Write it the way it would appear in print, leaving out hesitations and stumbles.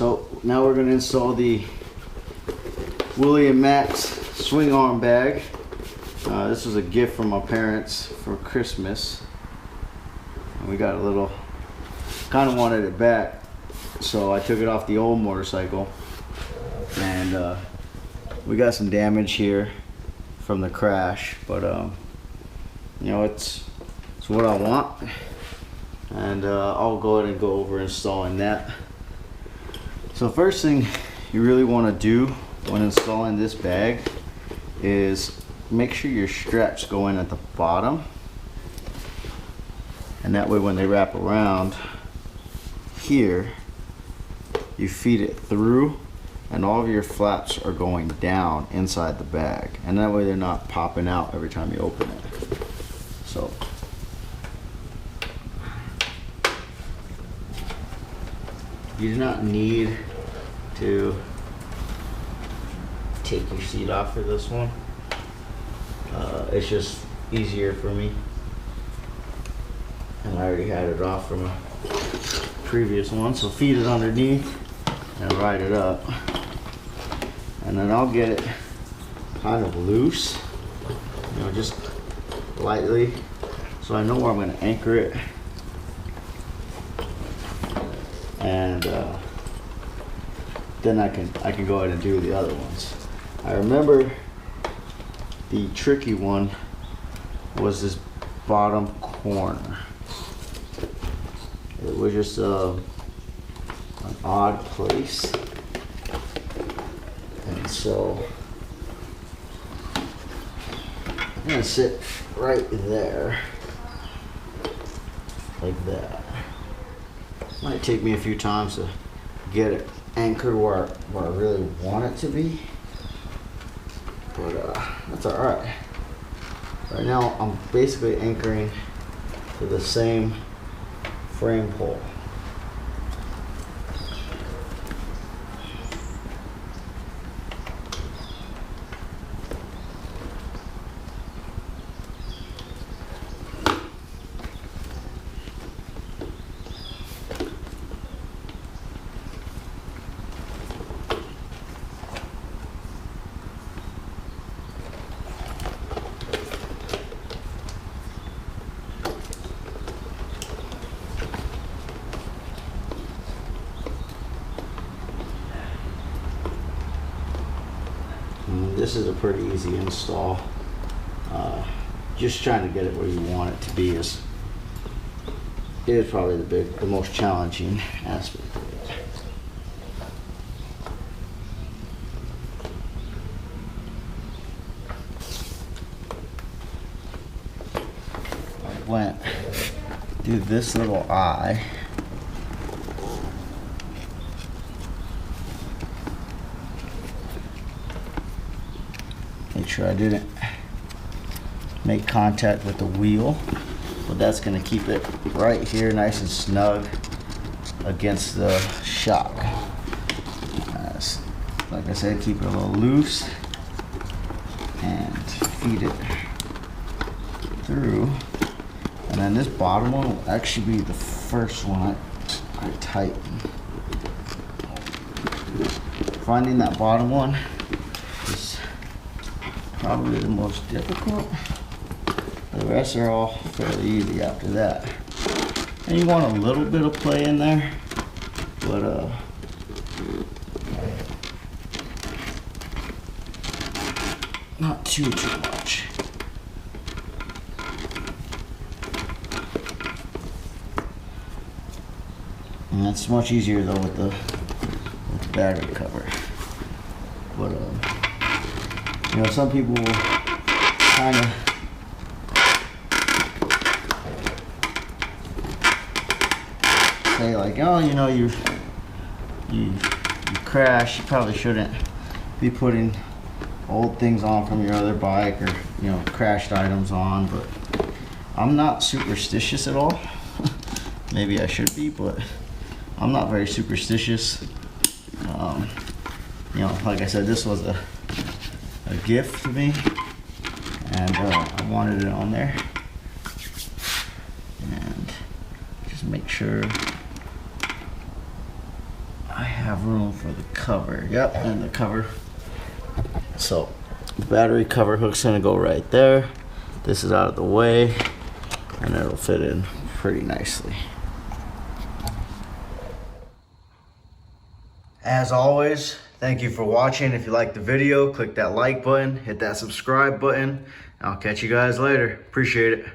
So now we're going to install the Willie and Max swing arm bag. This was a gift from my parents for Christmas. And we got a little, kind of wanted it back, so I took it off the old motorcycle. And we got some damage here from the crash, but you know, it's what I want. And I'll go ahead and go over installing that. So first thing you really want to do when installing this bag is make sure your straps go in at the bottom, and that way when they wrap around here, you feed it through and all of your flaps are going down inside the bag, and that way they're not popping out every time you open it. So you do not need to take your seat off for this one. It's just easier for me, and I already had it off from a previous one. So feed it underneath and ride it up, and then I'll get it kind of loose, you know, just lightly, so I know where I'm going to anchor it. And then I can go ahead and do the other ones. I remember the tricky one was this bottom corner. It was just an odd place, and so I'm gonna sit right there, like that. Might take me a few times to get it anchored where I really want it to be, but that's alright. Right now I'm basically anchoring to the same frame pole. This is a pretty easy install. Just trying to get it where you want it to be is probably the most challenging aspect of it. I went through this little eye. Make sure I didn't make contact with the wheel, but that's going to keep it right here nice and snug against the shock. Like I said, keep it a little loose and feed it through. And then this bottom one will actually be the first one I tighten. Finding that bottom one is probably the most difficult. The rest are all fairly easy after that. And you want a little bit of play in there, but not too much. And that's much easier though with the battery cover. But you know, some people will kind of say like, oh, you know, you crash, you probably shouldn't be putting old things on from your other bike, or, you know, crashed items on. But I'm not superstitious at all. Maybe I should be, but I'm not very superstitious. You know, like I said, this was a gift to me, and I wanted it on there. And just make sure I have have room for the cover. Yep, and the cover. So battery cover hook's gonna go right there. This is out of the way, and it'll fit in pretty nicely. As always, thank you for watching. If you liked the video, click that like button, hit that subscribe button. I'll catch you guys later. Appreciate it.